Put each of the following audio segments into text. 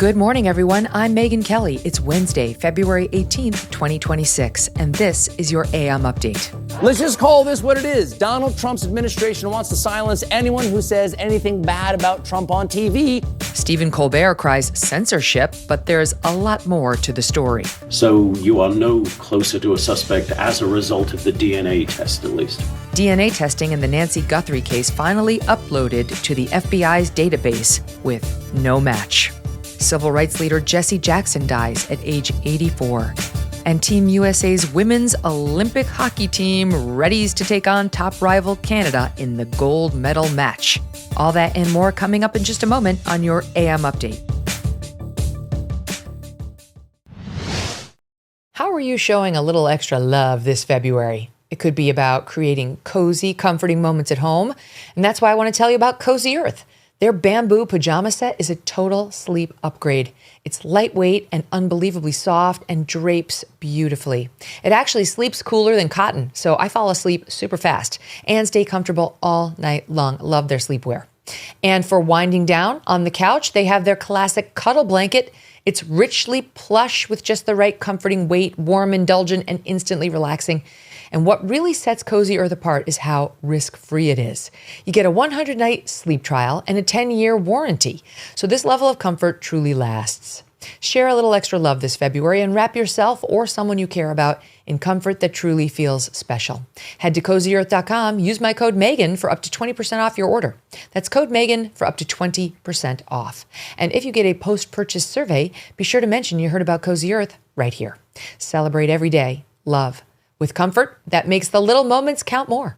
Good morning, everyone. I'm Megyn Kelly. It's Wednesday, February 18th, 2026, and this is your AM Update. Let's just call this what it is. Donald Trump's administration wants to silence anyone who says anything bad about Trump on TV. Stephen Colbert cries censorship, but there's a lot more to the story. So you are no closer to a suspect as a result of the DNA test, at least. DNA testing in the Nancy Guthrie case finally uploaded to the FBI's database with no match. Civil rights leader Jesse Jackson dies at age 84. And Team USA's women's Olympic hockey team readies to take on top rival Canada in the gold medal match. All that and more coming up in just a moment on your AM Update. How are you showing a little extra love this February? It could be about creating cozy, comforting moments at home. And that's why I want to tell you about Cozy Earth. Their bamboo pajama set is a total sleep upgrade. It's lightweight and unbelievably soft and drapes beautifully. It actually sleeps cooler than cotton, so I fall asleep super fast and stay comfortable all night long. Love their sleepwear. And for winding down on the couch, they have their classic cuddle blanket. It's richly plush with just the right comforting weight, warm, indulgent, and instantly relaxing. And what really sets Cozy Earth apart is how risk-free it is. You get a 100-night sleep trial and a 10-year warranty. So this level of comfort truly lasts. Share a little extra love this February and wrap yourself or someone you care about in comfort that truly feels special. Head to CozyEarth.com, use my code Megyn for up to 20% off your order. That's code Megyn for up to 20% off. And if you get a post-purchase survey, be sure to mention you heard about Cozy Earth right here. Celebrate every day. Love. With comfort that makes the little moments count more.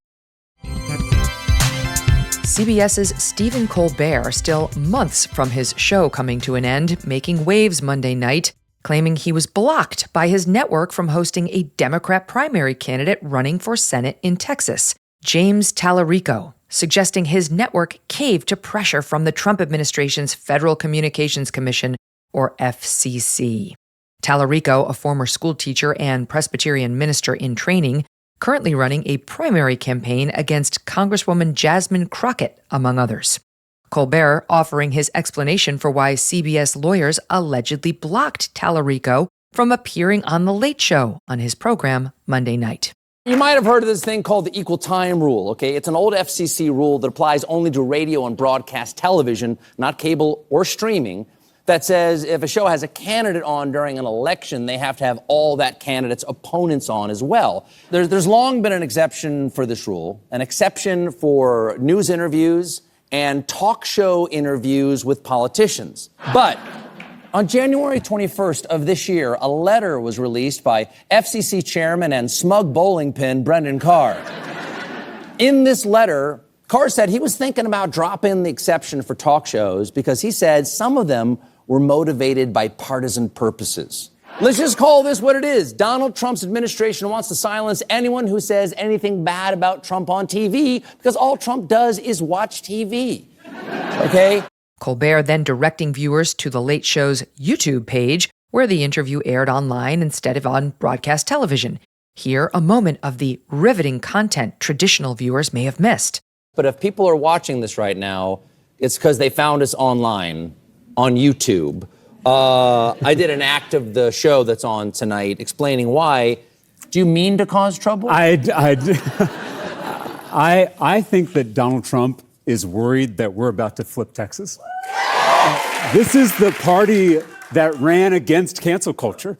CBS's Stephen Colbert, still months from his show coming to an end, making waves Monday night, claiming he was blocked by his network from hosting a Democrat primary candidate running for Senate in Texas, James Tallarico, suggesting his network caved to pressure from the Trump administration's Federal Communications Commission, or FCC. Tallarico, a former school teacher and Presbyterian minister in training, currently running a primary campaign against Congresswoman Jasmine Crockett, among others. Colbert offering his explanation for why CBS lawyers allegedly blocked Tallarico from appearing on The Late Show on his program Monday night. You might have heard of this thing called the equal time rule, okay? It's an old FCC rule that applies only to radio and broadcast television, not cable or streaming, that says if a show has a candidate on during an election, they have to have all that candidate's opponents on as well. There's long been an exception for this rule, an exception for news interviews and talk show interviews with politicians. But on January 21st of this year, a letter was released by FCC chairman and smug bowling pin Brendan Carr. In this letter, Carr said he was thinking about dropping the exception for talk shows because he said some of them were motivated by partisan purposes. Let's just call this what it is. Donald Trump's administration wants to silence anyone who says anything bad about Trump on TV because all Trump does is watch TV. Okay? Colbert then directing viewers to The Late Show's YouTube page, where the interview aired online instead of on broadcast television. Here, a moment of the riveting content traditional viewers may have missed. But if people are watching this right now, it's because they found us online on YouTube. I did an act of the show that's on tonight explaining why. Do you mean to cause trouble? I think that Donald Trump is worried that we're about to flip Texas. This is the party that ran against cancel culture,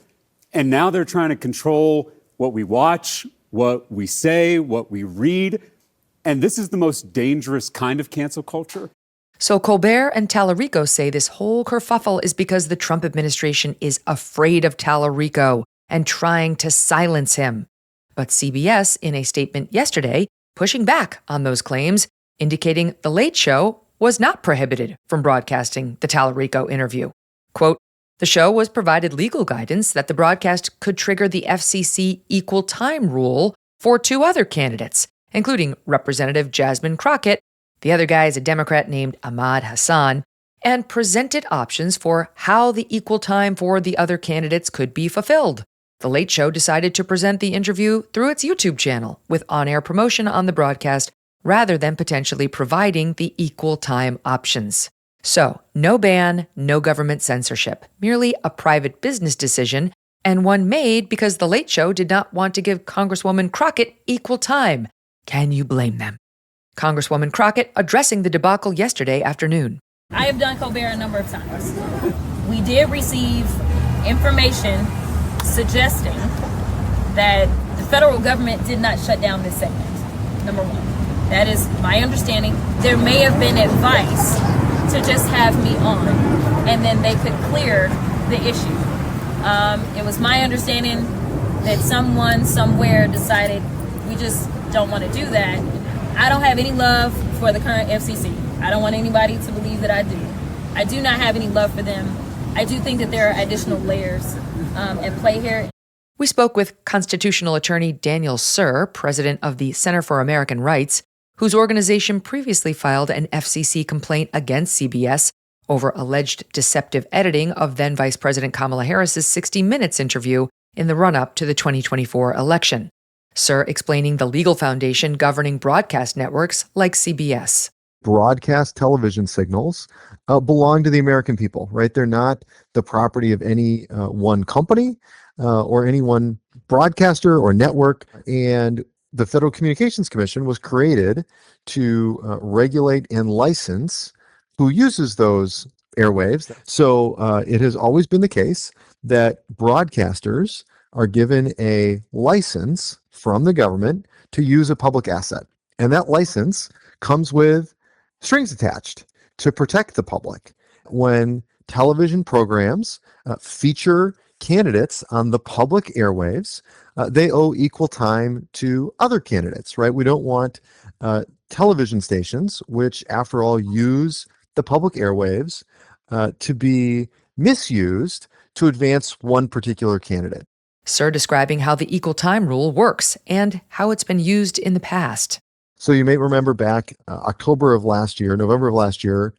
and now they're trying to control what we watch, what we say, what we read, and this is the most dangerous kind of cancel culture. So Colbert and Tallarico say this whole kerfuffle is because the Trump administration is afraid of Tallarico and trying to silence him. But CBS, in a statement yesterday, pushing back on those claims, indicating The Late Show was not prohibited from broadcasting the Tallarico interview. Quote, the show was provided legal guidance that the broadcast could trigger the FCC equal time rule for two other candidates, including Representative Jasmine Crockett. The other guy is a Democrat named Ahmad Hassan, and presented options for how the equal time for the other candidates could be fulfilled. The Late Show decided to present the interview through its YouTube channel with on-air promotion on the broadcast rather than potentially providing the equal time options. So, no ban, no government censorship, merely a private business decision, and one made because The Late Show did not want to give Congresswoman Crockett equal time. Can you blame them? Congresswoman Crockett addressing the debacle yesterday afternoon. I have done Colbert a number of times. We did receive information suggesting that the federal government did not shut down this segment, number one. That is my understanding. There may have been advice to just have me on, and then they could clear the issue. It was my understanding that someone somewhere decided we just don't want to do that. I don't have any love for the current FCC. I don't want anybody to believe that I do. I do not have any love for them. I do think that there are additional layers at play here. We spoke with constitutional attorney Daniel Suhr, president of the Center for American Rights, whose organization previously filed an FCC complaint against CBS over alleged deceptive editing of then Vice President Kamala Harris's 60 Minutes interview in the run-up to the 2024 election. Suhr explaining the legal foundation governing broadcast networks like CBS. Broadcast television signals belong to the American people, right? They're not the property of any one company or any one broadcaster or network. And the Federal Communications Commission was created to regulate and license who uses those airwaves. So it has always been the case that broadcasters are given a license from the government to use a public asset. And that license comes with strings attached to protect the public. When television programs feature candidates on the public airwaves, they owe equal time to other candidates, right? We don't want television stations, which after all use the public airwaves, to be misused to advance one particular candidate. Suhr describing how the equal time rule works and how it's been used in the past. So you may remember back November of last year,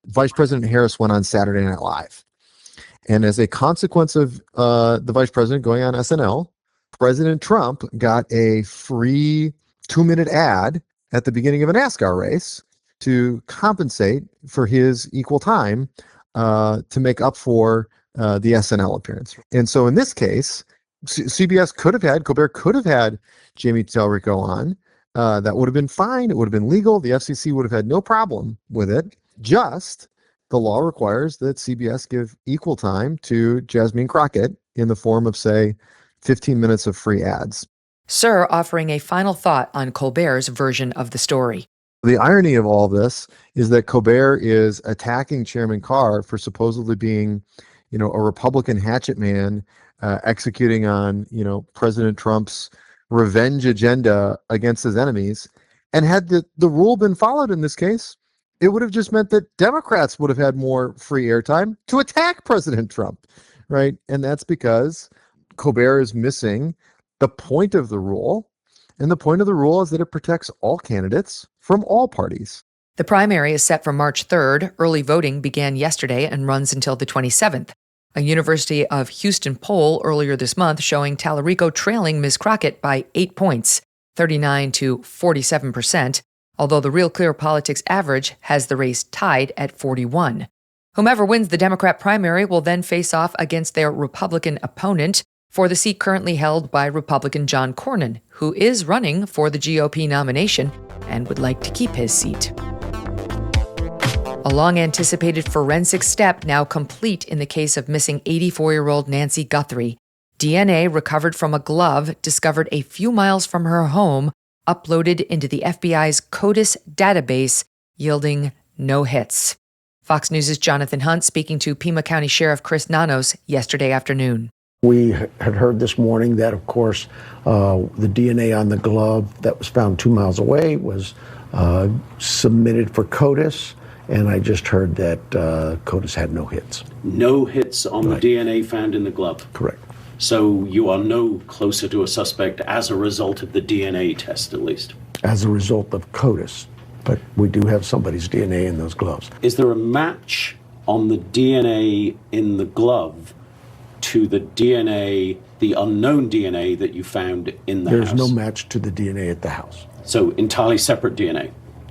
Vice President Harris went on Saturday Night Live. And as a consequence of the vice president going on SNL, President Trump got a free 2-minute ad at the beginning of a NASCAR race to compensate for his equal time to make up for the SNL appearance. And so in this case, CBS Colbert could have had Jamie Tallarico on. That would have been fine. It would have been legal. The FCC would have had no problem with it. Just the law requires that CBS give equal time to Jasmine Crockett in the form of, say, 15 minutes of free ads. Suhr offering a final thought on Colbert's version of the story. The irony of all this is that Colbert is attacking Chairman Carr for supposedly being, a Republican hatchet man executing on, President Trump's revenge agenda against his enemies. And had the rule been followed in this case, it would have just meant that Democrats would have had more free airtime to attack President Trump, right? And that's because Colbert is missing the point of the rule. And the point of the rule is that it protects all candidates from all parties. The primary is set for March 3rd. Early voting began yesterday and runs until the 27th. A University of Houston poll earlier this month showing Tallarico trailing Ms. Crockett by 8 points, 39 to 47%, although the Real Clear Politics average has the race tied at 41. Whomever wins the Democrat primary will then face off against their Republican opponent for the seat currently held by Republican John Cornyn, who is running for the GOP nomination and would like to keep his seat. A long-anticipated forensic step now complete in the case of missing 84-year-old Nancy Guthrie. DNA recovered from a glove discovered a few miles from her home, uploaded into the FBI's CODIS database, yielding no hits. Fox News' Jonathan Hunt speaking to Pima County Sheriff Chris Nanos yesterday afternoon. We had heard this morning that, of course, the DNA on the glove that was found 2 miles away was submitted for CODIS, and I just heard that CODIS had no hits. No hits on Right. the DNA found in the glove? Correct. So you are no closer to a suspect as a result of the DNA test, at least? As a result of CODIS, but we do have somebody's DNA in those gloves. Is there a match on the DNA in the glove to the DNA, the unknown DNA that you found in the house? There's no match to the DNA at the house. So entirely separate DNA?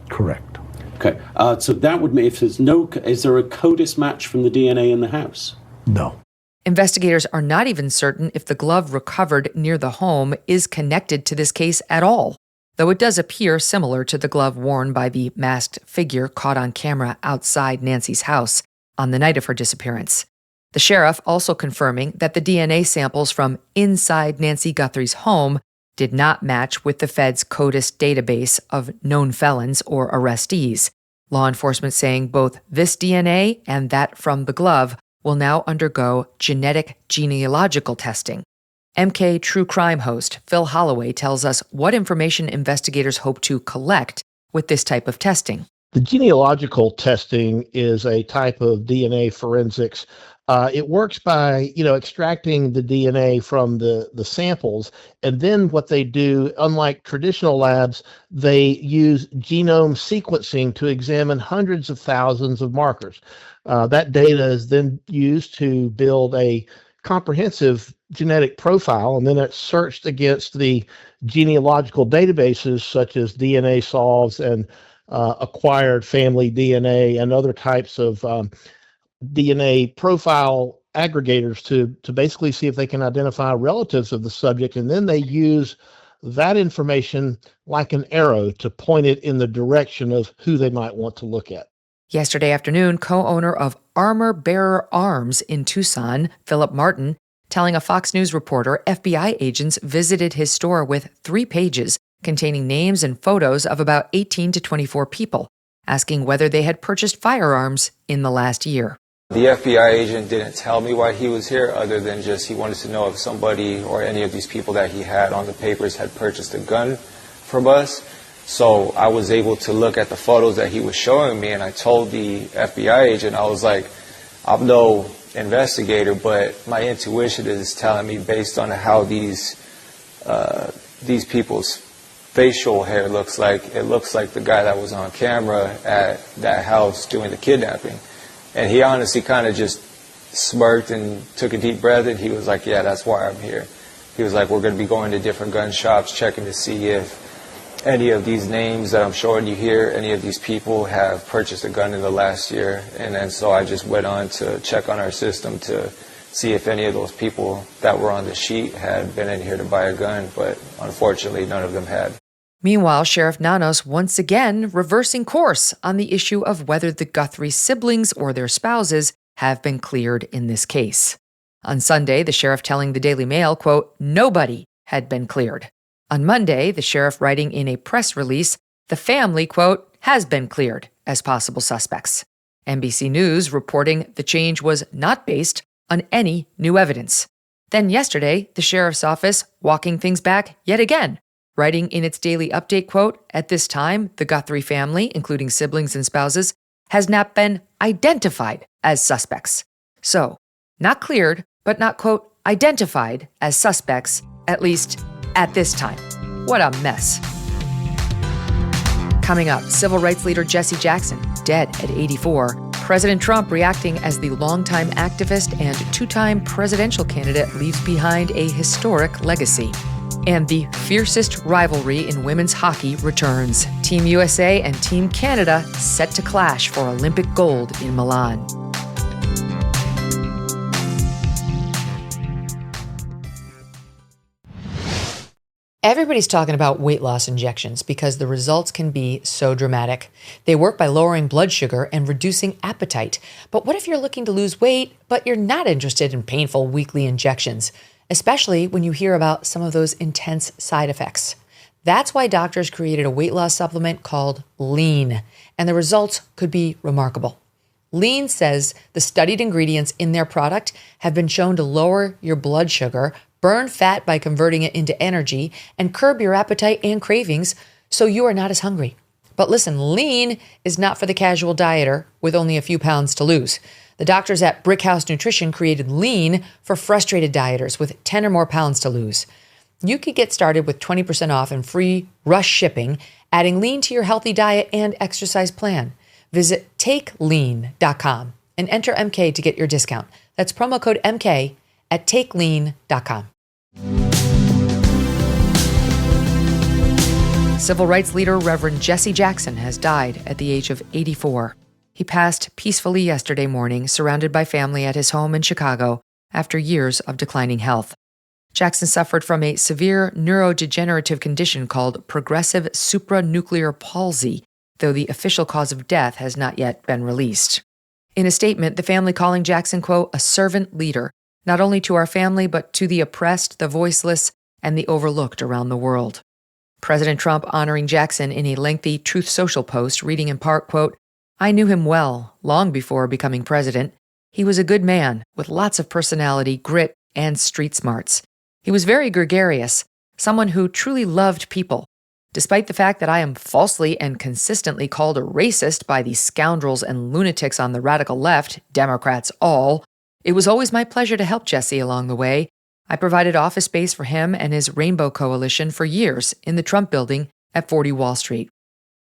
Correct. Okay, so that would mean if there's no, is there a CODIS match from the DNA in the house? No. Investigators are not even certain if the glove recovered near the home is connected to this case at all, though it does appear similar to the glove worn by the masked figure caught on camera outside Nancy's house on the night of her disappearance. The sheriff also confirming that the DNA samples from inside Nancy Guthrie's home did not match with the Fed's CODIS database of known felons or arrestees. Law enforcement saying both this DNA and that from the glove will now undergo genetic genealogical testing. MK True Crime host Phil Holloway tells us what information investigators hope to collect with this type of testing. The genealogical testing is a type of DNA forensics. It works by, extracting the DNA from the samples, and then what they do, unlike traditional labs, they use genome sequencing to examine hundreds of thousands of markers. That data is then used to build a comprehensive genetic profile, and then it's searched against the genealogical databases such as DNA Solves and acquired family DNA and other types of DNA profile aggregators to basically see if they can identify relatives of the subject, and then they use that information like an arrow to point it in the direction of who they might want to look at. Yesterday afternoon, co-owner of Armor Bearer Arms in Tucson, Philip Martin, telling a Fox News reporter FBI agents visited his store with 3 pages containing names and photos of about 18 to 24 people, asking whether they had purchased firearms in the last year. The FBI agent didn't tell me why he was here, other than just he wanted to know if somebody or any of these people that he had on the papers had purchased a gun from us. So I was able to look at the photos that he was showing me, and I told the FBI agent, I was like, I'm no investigator, but my intuition is telling me, based on how these people's facial hair looks like, it looks like the guy that was on camera at that house doing the kidnapping. And he honestly kind of just smirked and took a deep breath, and he was like, yeah, that's why I'm here. He was like, we're going to be going to different gun shops, checking to see if any of these names that I'm showing you here, any of these people have purchased a gun in the last year. And then so I just went on to check on our system to see if any of those people that were on the sheet had been in here to buy a gun, but unfortunately none of them had. Meanwhile, Sheriff Nanos once again reversing course on the issue of whether the Guthrie siblings or their spouses have been cleared in this case. On Sunday, the sheriff telling the Daily Mail, quote, nobody had been cleared. On Monday, the sheriff writing in a press release, the family, quote, has been cleared as possible suspects. NBC News reporting the change was not based on any new evidence. Then yesterday, the sheriff's office walking things back yet again, writing in its daily update, quote, at this time, the Guthrie family, including siblings and spouses, has not been identified as suspects. So, not cleared, but not, quote, identified as suspects, at least at this time. What a mess. Coming up, civil rights leader Jesse Jackson, dead at 84. President Trump reacting as the longtime activist and 2-time presidential candidate leaves behind a historic legacy. And the fiercest rivalry in women's hockey returns. Team USA and Team Canada set to clash for Olympic gold in Milan. Everybody's talking about weight loss injections because the results can be so dramatic. They work by lowering blood sugar and reducing appetite. But what if you're looking to lose weight, but you're not interested in painful weekly injections? Especially when you hear about some of those intense side effects. That's why doctors created a weight loss supplement called Lean, and the results could be remarkable. Lean says the studied ingredients in their product have been shown to lower your blood sugar, burn fat by converting it into energy, and curb your appetite and cravings so you are not as hungry. But listen, Lean is not for the casual dieter with only a few pounds to lose. The doctors at Brickhouse Nutrition created Lean for frustrated dieters with 10 or more pounds to lose. You could get started with 20% off and free rush shipping, adding Lean to your healthy diet and exercise plan. Visit takelean.com and enter MK to get your discount. That's promo code MK at takelean.com. Civil rights leader Reverend Jesse Jackson has died at the age of 84. He passed peacefully yesterday morning, surrounded by family at his home in Chicago after years of declining health. Jackson suffered from a severe neurodegenerative condition called progressive supranuclear palsy, though the official cause of death has not yet been released. In a statement, the family calling Jackson, quote, a servant leader, not only to our family, but to the oppressed, the voiceless, and the overlooked around the world. President Trump honoring Jackson in a lengthy Truth Social post, reading in part, quote, I knew him well, long before becoming president. He was a good man with lots of personality, grit, and street smarts. He was very gregarious, someone who truly loved people. Despite the fact that I am falsely and consistently called a racist by the scoundrels and lunatics on the radical left, Democrats all, it was always my pleasure to help Jesse along the way. I provided office space for him and his Rainbow Coalition for years in the Trump Building at 40 Wall Street.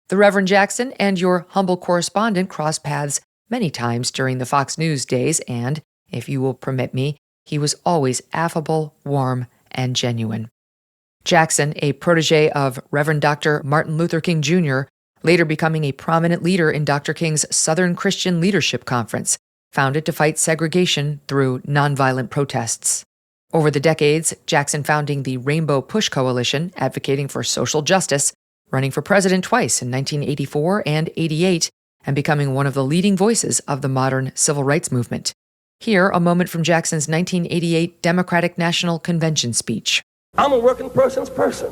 The Reverend Jackson and your humble correspondent crossed paths many times during the Fox News days, and, if you will permit me, he was always affable, warm, and genuine. Jackson, a protege of Reverend Dr. Martin Luther King Jr., later becoming a prominent leader in Dr. King's Southern Christian Leadership Conference, founded to fight segregation through nonviolent protests. Over the decades, Jackson founding the Rainbow Push Coalition, advocating for social justice, running for president twice in 1984 and 88, and becoming one of the leading voices of the modern civil rights movement. Here, a moment from Jackson's 1988 Democratic National Convention speech. I'm a working person's person.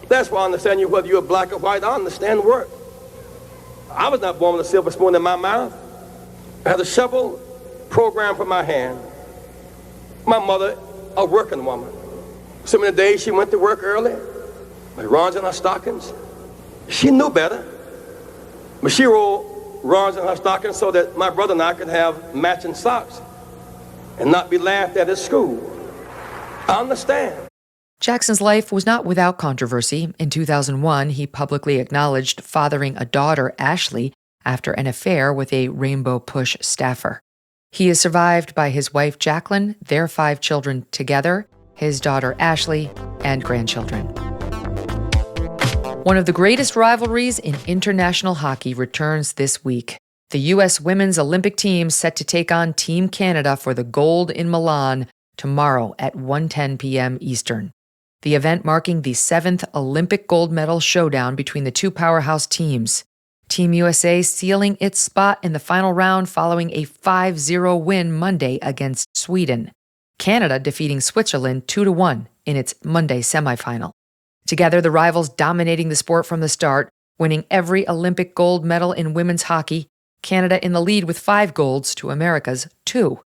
That's why I understand you, whether you're black or white, I understand work. I was not born with a silver spoon in my mouth. I had a shovel programmed for my hand. My mother, a working woman. So many days she went to work early, with runs in her stockings. She knew better, but she wore runs in her stockings so that my brother and I could have matching socks and not be laughed at school. I understand. Jackson's life was not without controversy. In 2001, he publicly acknowledged fathering a daughter, Ashley, after an affair with a Rainbow Push staffer. He is survived by his wife, Jacqueline, their 5 children together, his daughter, Ashley, and grandchildren. One of the greatest rivalries in international hockey returns this week. The U.S. Women's Olympic team set to take on Team Canada for the gold in Milan tomorrow at 1:10 p.m. Eastern. The event marking the 7th Olympic gold medal showdown between the two powerhouse teams. Team USA sealing its spot in the final round following a 5-0 win Monday against Sweden. Canada defeating Switzerland 2-1 in its Monday semifinal. Together, the rivals dominating the sport from the start, winning every Olympic gold medal in women's hockey, Canada in the lead with 5 golds to America's 2.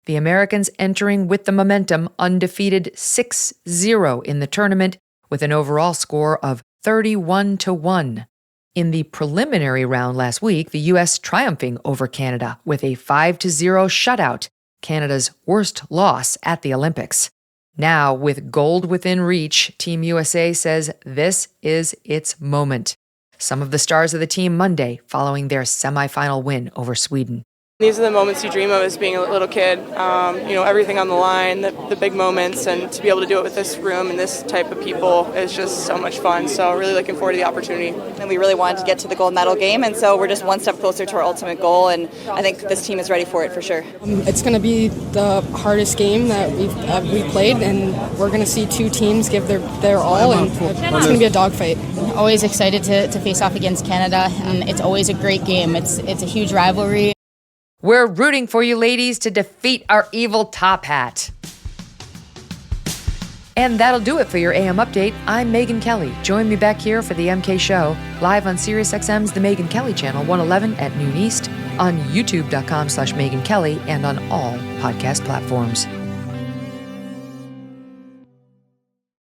The Americans entering with the momentum, undefeated 6-0 in the tournament with an overall score of 31-1. In the preliminary round last week, the U.S. triumphing over Canada with a 5-0 shutout, Canada's worst loss at the Olympics. Now, with gold within reach, Team USA says this is its moment. Some of the stars of the team Monday following their semifinal win over Sweden. These are the moments you dream of as being a little kid, everything on the line, the big moments, and to be able to do it with this room and this type of people is just so much fun. So really looking forward to the opportunity. And we really wanted to get to the gold medal game, and so we're just one step closer to our ultimate goal, and I think this team is ready for it for sure. It's going to be the hardest game that we've played, and we're going to see 2 teams give their all, and it's going to be a dogfight. Always excited to face off against Canada. It's always a great game. It's a huge rivalry. We're rooting for you ladies to defeat our evil top hat. And that'll do it for your AM Update. I'm Megyn Kelly. Join me back here for the MK Show, live on SiriusXM's The Megyn Kelly Channel, 111 at noon East, on youtube.com/Megyn Kelly, and on all podcast platforms.